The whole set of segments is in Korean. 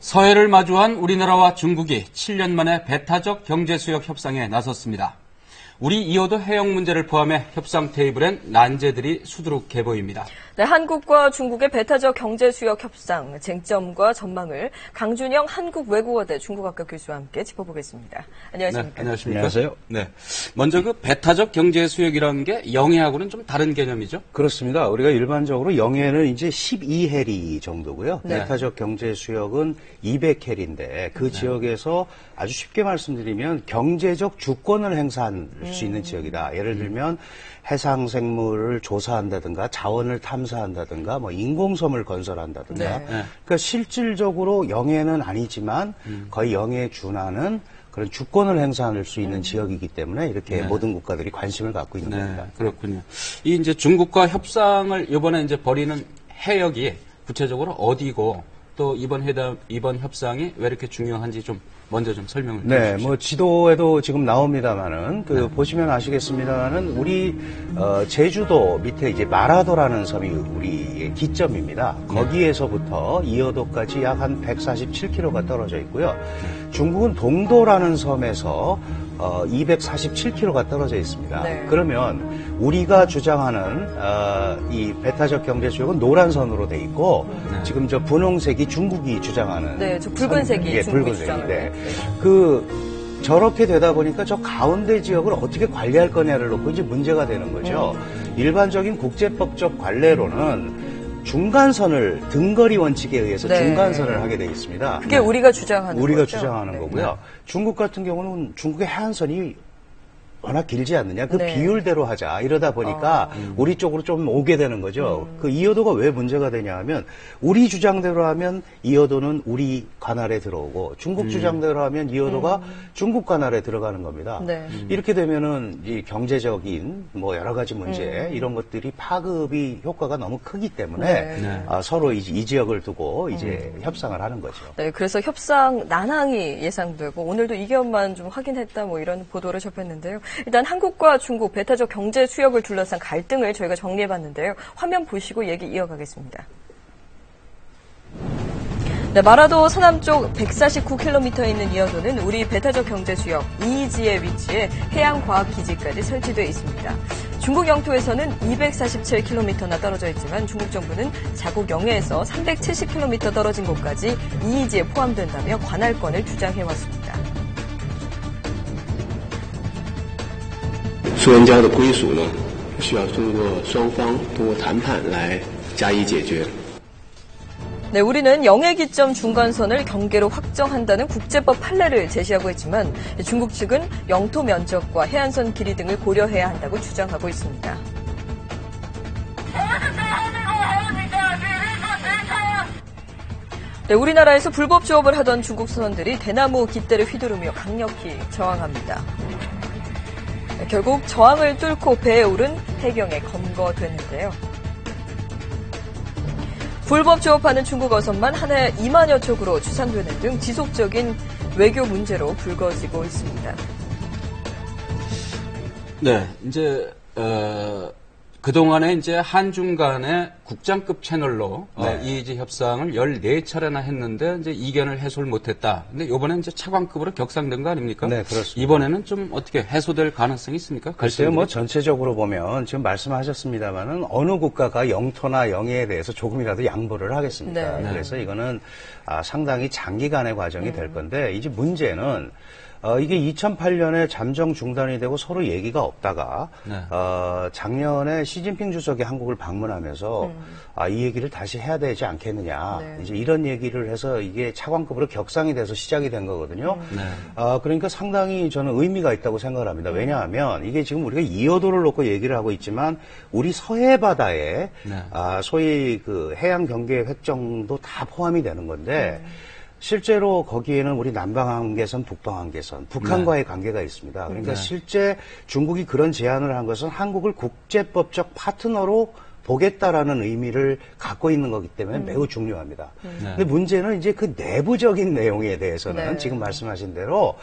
서해를 마주한 우리나라와 중국이 7년 만에 배타적 경제수역 협상에 나섰습니다. 우리 이호도 해역 문제를 포함해 협상 테이블엔 난제들이 수두룩해 보입니다. 네, 한국과 중국의 배타적 경제수역 협상 쟁점과 전망을 강준영 한국외국어대 중국학과 교수와 함께 짚어보겠습니다. 안녕하십니까? 네, 안녕하십니까? 안녕하세요. 네, 먼저 그 배타적 경제수역이라는 게 영해하고는 좀 다른 개념이죠? 그렇습니다. 우리가 일반적으로 영해는 이제 12해리 정도고요. 네. 배타적 경제수역은 200해리인데 그 지역에서 아주 쉽게 말씀드리면 경제적 주권을 행사할 수 있는 지역이다. 예를 들면 해상생물을 조사한다든가 자원을 탐사한다든가 뭐 인공섬을 건설한다든가 네. 그러니까 실질적으로 영해는 아니지만 거의 영해에 준하는 그런 주권을 행사할 수 있는 지역이기 때문에 이렇게 모든 국가들이 관심을 갖고 있는 겁니다. 그렇군요. 이 이제 중국과 협상을 이번에 이제 벌이는 해역이 구체적으로 어디고 또 이번 협상이 왜 이렇게 중요한지 좀 먼저 좀 설명을 해주십시오. 네, 뭐 지도에도 지금 나옵니다만은 보시면 아시겠습니다만은 우리 제주도 밑에 이제 마라도라는 섬이 우리의 기점입니다. 거기에서부터 이어도까지 약 한 147km가 떨어져 있고요. 중국은 동도라는 섬에서 247km가 떨어져 있습니다. 네. 그러면 우리가 주장하는 이 배타적 경제수역은 노란 선으로 돼 있고 지금 저 분홍색이 중국이 주장하는 네, 저 붉은색이 예, 중국이 붉은색이. 주장하는. 그 저렇게 되다 보니까 저 가운데 지역을 어떻게 관리할 거냐를 놓고 이제 문제가 되는 거죠. 일반적인 국제법적 관례로는 중간선을 등거리 원칙에 의해서 네. 중간선을 하게 돼 있습니다. 그게 우리가 주장하는 우리가 거죠? 주장하는 네. 거고요. 중국 같은 경우는 중국의 해안선이 워낙 길지 않느냐. 그 네. 비율대로 하자. 이러다 보니까 우리 쪽으로 좀 오게 되는 거죠. 그 이어도가 왜 문제가 되냐 하면 우리 주장대로 하면 이어도는 우리 관할에 들어오고 중국 주장대로 하면 이어도가 중국 관할에 들어가는 겁니다. 네. 이렇게 되면은 이 경제적인 뭐 여러 가지 문제 이런 것들이 파급이 효과가 너무 크기 때문에 네. 서로 이 지역을 두고 이제 협상을 하는 거죠. 네, 그래서 협상 난항이 예상되고 오늘도 이견만 좀 확인했다 뭐 이런 보도를 접했는데요. 일단 한국과 중국 배타적 경제 수역을 둘러싼 갈등을 저희가 정리해봤는데요. 화면 보시고 얘기 이어가겠습니다. 네, 마라도 서남쪽 149km에 있는 이어도는 우리 배타적 경제수역 이이지에 위치해 해양과학기지까지 설치되어 있습니다. 중국 영토에서는 247km나 떨어져 있지만 중국 정부는 자국 영해에서 370km 떨어진 곳까지 이이지에 포함된다며 관할권을 주장해왔습니다. 苏人礁的归属呢，需要通过双方通过谈判来加以解决。 네, 우리는 영해 기점 중간선을 경계로 확정한다는 국제법 판례를 제시하고 있지만 중국 측은 영토 면적과 해안선 길이 등을 고려해야 한다고 주장하고 있습니다. 네, 우리나라에서 불법 조업을 하던 중국 선원들이 대나무 깃대를 휘두르며 강력히 저항합니다. 네, 결국 저항을 뚫고 배에 오른 해경에 검거됐는데요. 불법 조업하는 중국 어선만 한 해 2만여 척으로 추산되는 등 지속적인 외교 문제로 불거지고 있습니다. 네, 이제 그동안에 이제 한중 간의 국장급 채널로 이의지 협상을 14차례나 했는데 이제 이견을 해소를 못했다. 근데 이번에 이제 차관급으로 격상된 거 아닙니까? 네, 그렇습니다. 이번에는 좀 어떻게 해소될 가능성이 있습니까? 글쎄요, 뭐 전체적으로 보면 지금 말씀하셨습니다만은 어느 국가가 영토나 영해에 대해서 조금이라도 양보를 하겠습니까? 네. 그래서 이거는 상당히 장기간의 과정이 될 건데 이제 문제는 이게 2008년에 잠정 중단이 되고 서로 얘기가 없다가 작년에 시진핑 주석이 한국을 방문하면서 이 얘기를 다시 해야 되지 않겠느냐. 네. 이제 이런 얘기를 해서 이게 차관급으로 격상이 돼서 시작이 된 거거든요. 그러니까 상당히 저는 의미가 있다고 생각을 합니다. 왜냐하면 이게 지금 우리가 이어도를 놓고 얘기를 하고 있지만 우리 서해 바다에 소위 그 해양 경계 획정도 다 포함이 되는 건데 실제로 거기에는 우리 남방한계선, 북방한계선, 북한과의 관계가 있습니다. 그러니까 실제 중국이 그런 제안을 한 것은 한국을 국제법적 파트너로 보겠다라는 의미를 갖고 있는 거기 때문에 매우 중요합니다. 근데 문제는 이제 그 내부적인 내용에 대해서는 지금 말씀하신 대로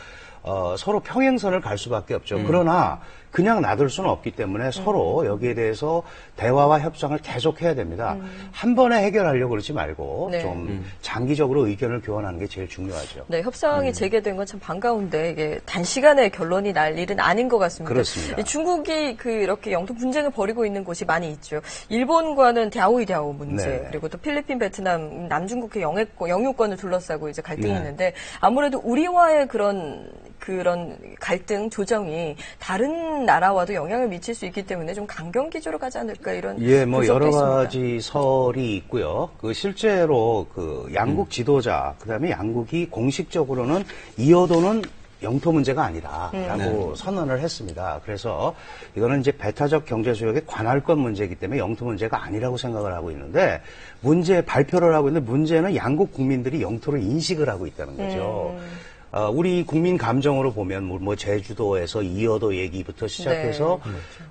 서로 평행선을 갈 수밖에 없죠. 그러나 그냥 놔둘 수는 없기 때문에 서로 여기에 대해서 대화와 협상을 계속해야 됩니다. 한 번에 해결하려고 그러지 말고 네. 좀 장기적으로 의견을 교환하는 게 제일 중요하죠. 네, 협상이 재개된 건 참 반가운데 이게 단시간에 결론이 날 일은 아닌 것 같습니다. 그렇습니다. 중국이 이렇게 영토 분쟁을 벌이고 있는 곳이 많이 있죠. 일본과는 랴오이랴오 문제, 네. 그리고 또 필리핀, 베트남, 남중국해 영유권을 둘러싸고 이제 갈등이 네. 있는데 아무래도 우리와의 그런 갈등 조정이 다른 나라와도 영향을 미칠 수 있기 때문에 좀 강경 기조로 가지 않을까 이런 예, 뭐 분석도 여러 있습니다. 가지 설이 있고요. 실제로 양국 지도자, 그다음에 양국이 공식적으로는 이어도는 영토 문제가 아니다라고 선언을 했습니다. 그래서 이거는 이제 배타적 경제 수역의 관할권 문제이기 때문에 영토 문제가 아니라고 생각을 하고 있는데 발표를 하고 있는데 문제는 양국 국민들이 영토를 인식을 하고 있다는 거죠. 우리 국민 감정으로 보면 뭐 제주도에서 이어도 얘기부터 시작해서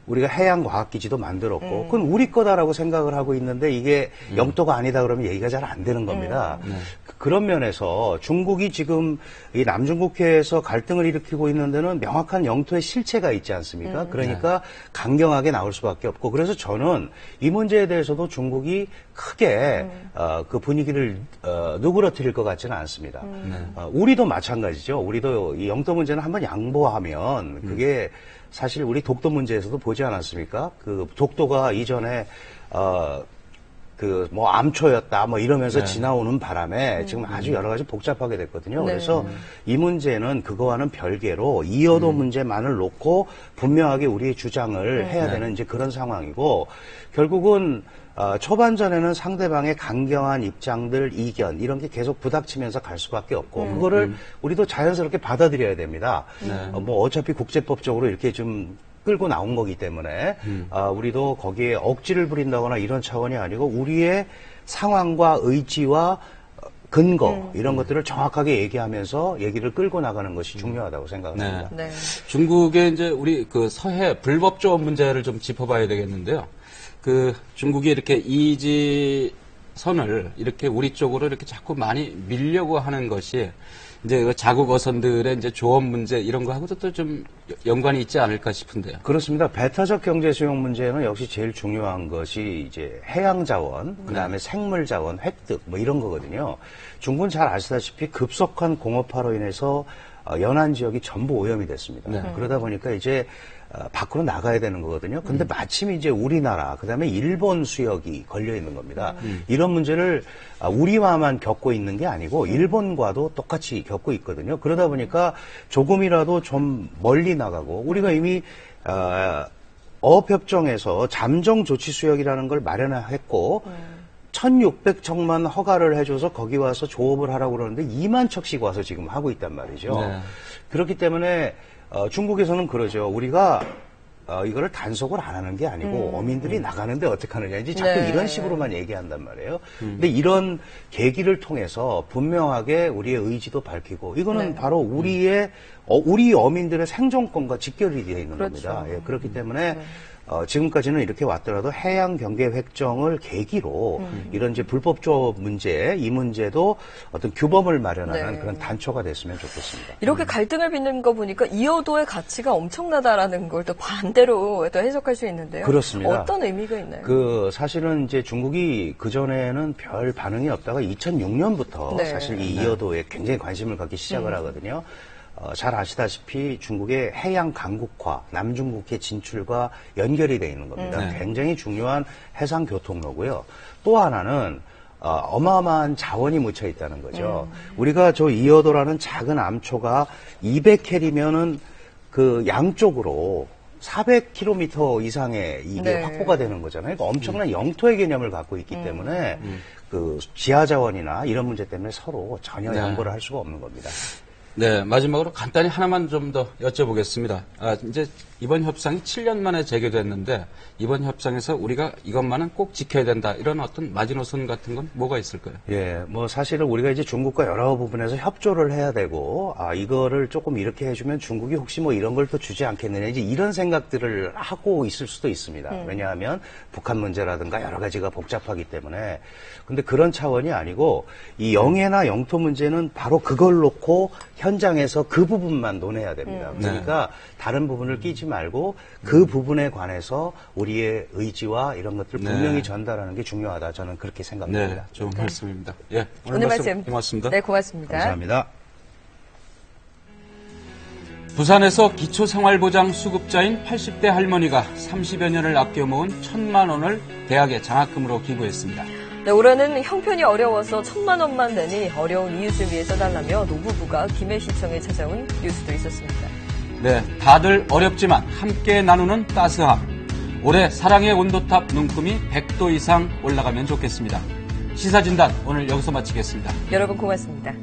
우리가 해양과학기지도 만들었고 그건 우리 거다라고 생각을 하고 있는데 이게 영토가 아니다 그러면 얘기가 잘 안 되는 겁니다. 그런 면에서 중국이 지금 이 남중국해에서 갈등을 일으키고 있는 데는 명확한 영토의 실체가 있지 않습니까? 그러니까 강경하게 나올 수밖에 없고 그래서 저는 이 문제에 대해서도 중국이 크게 그 분위기를 누그러뜨릴 것 같지는 않습니다. 우리도 마찬가지죠. 우리도 이 영토 문제는 한번 양보하면 그게 사실 우리 독도 문제에서도 보지 않았습니까? 그 독도가 이전에 암초였다, 이러면서 지나오는 바람에 지금 아주 여러 가지 복잡하게 됐거든요. 네. 그래서 이 문제는 그거와는 별개로 이어도 문제만을 놓고 분명하게 우리의 주장을 해야 되는 이제 그런 상황이고, 결국은, 초반전에는 상대방의 강경한 입장들, 이견, 이런 게 계속 부닥치면서 갈 수밖에 없고, 그거를 우리도 자연스럽게 받아들여야 됩니다. 어차피 국제법적으로 이렇게 좀 끌고 나온 거기 때문에 우리도 거기에 억지를 부린다거나 이런 차원이 아니고 우리의 상황과 의지와 근거 이런 것들을 정확하게 얘기하면서 얘기를 끌고 나가는 것이 중요하다고 생각을 합니다. 네. 중국의 이제 우리 서해 불법 조업 문제를 좀 짚어봐야 되겠는데요. 중국이 이렇게 이지선을 이렇게 우리 쪽으로 이렇게 자꾸 많이 밀려고 하는 것이 이제 자국 어선들의 이제 조업 문제 이런 거하고도 또 좀 연관이 있지 않을까 싶은데요. 그렇습니다. 배타적 경제 수용 문제는 역시 제일 중요한 것이 이제 해양 자원, 그다음에 생물 자원 획득 이런 거거든요. 중국은 잘 아시다시피 급속한 공업화로 인해서 연안 지역이 전부 오염이 됐습니다. 그러다 보니까 이제 밖으로 나가야 되는 거거든요. 근데 마침 이제 우리나라, 그 다음에 일본 수역이 걸려 있는 겁니다. 이런 문제를 우리와만 겪고 있는 게 아니고 일본과도 똑같이 겪고 있거든요. 그러다 보니까 조금이라도 좀 멀리 나가고 우리가 이미 어업협정에서 잠정 조치 수역이라는 걸 마련했고 1,600척만 허가를 해줘서 거기 와서 조업을 하라고 그러는데 2만 척씩 와서 지금 하고 있단 말이죠. 네. 그렇기 때문에 중국에서는 그러죠. 우리가 이거를 단속을 안 하는 게 아니고 어민들이 나가는데 어떡하느냐 이제 자꾸 네. 이런 식으로만 얘기한단 말이에요. 근데 이런 계기를 통해서 분명하게 우리의 의지도 밝히고 이거는 바로 우리 어민들의 생존권과 직결이 되어 있는 그렇죠. 겁니다. 예, 그렇기 때문에 지금까지는 이렇게 왔더라도 해양 경계 획정을 계기로 이런 이제 불법 조업 문제, 이 문제도 어떤 규범을 마련하는 네. 그런 단초가 됐으면 좋겠습니다. 이렇게 갈등을 빚는 거 보니까 이어도의 가치가 엄청나다라는 걸 또 반대로 또 해석할 수 있는데요. 그렇습니다. 어떤 의미가 있나요? 사실은 이제 중국이 그전에는 별 반응이 없다가 2006년부터 네. 사실 이 이어도에 굉장히 관심을 갖기 시작을 하거든요. 잘 아시다시피 중국의 해양 강국화, 남중국해 진출과 연결이 되어 있는 겁니다. 네. 굉장히 중요한 해상 교통로고요. 또 하나는 어마어마한 자원이 묻혀 있다는 거죠. 우리가 저 이어도라는 작은 암초가 200캐리면은 그 양쪽으로 400km 이상의 이게 네. 확보가 되는 거잖아요. 그러니까 엄청난 영토의 개념을 갖고 있기 때문에 그 지하 자원이나 이런 문제 때문에 서로 전혀 네. 양보를 할 수가 없는 겁니다. 네, 마지막으로 간단히 하나만 좀 더 여쭤보겠습니다. 이제 이번 협상이 7년 만에 재개됐는데 이번 협상에서 우리가 이것만은 꼭 지켜야 된다. 이런 어떤 마지노선 같은 건 뭐가 있을까요? 예, 사실은 우리가 이제 중국과 여러 부분에서 협조를 해야 되고, 이거를 조금 이렇게 해주면 중국이 혹시 이런 걸 또 주지 않겠느냐, 이제 이런 생각들을 하고 있을 수도 있습니다. 왜냐하면 북한 문제라든가 여러 가지가 복잡하기 때문에. 근데 그런 차원이 아니고, 이 영해나 영토 문제는 바로 그걸 놓고 현장에서 그 부분만 논해야 됩니다. 그러니까 다른 부분을 끼지 말고 그 부분에 관해서 우리의 의지와 이런 것들을 분명히 전달하는 게 중요하다. 저는 그렇게 생각합니다. 네, 좋은 말씀입니다. 예, 오늘 말씀 고맙습니다. 네, 고맙습니다. 감사합니다. 부산에서 기초생활보장 수급자인 80대 할머니가 30여 년을 아껴 모은 1,000만 원을 대학에 장학금으로 기부했습니다. 네, 올해는 형편이 어려워서 1,000만 원만 내니 어려운 이웃을 위해 써달라며 노부부가 김해시청에 찾아온 뉴스도 있었습니다. 네, 다들 어렵지만 함께 나누는 따스함. 올해 사랑의 온도탑 눈금이 100도 이상 올라가면 좋겠습니다. 시사진단 오늘 여기서 마치겠습니다. 여러분 고맙습니다.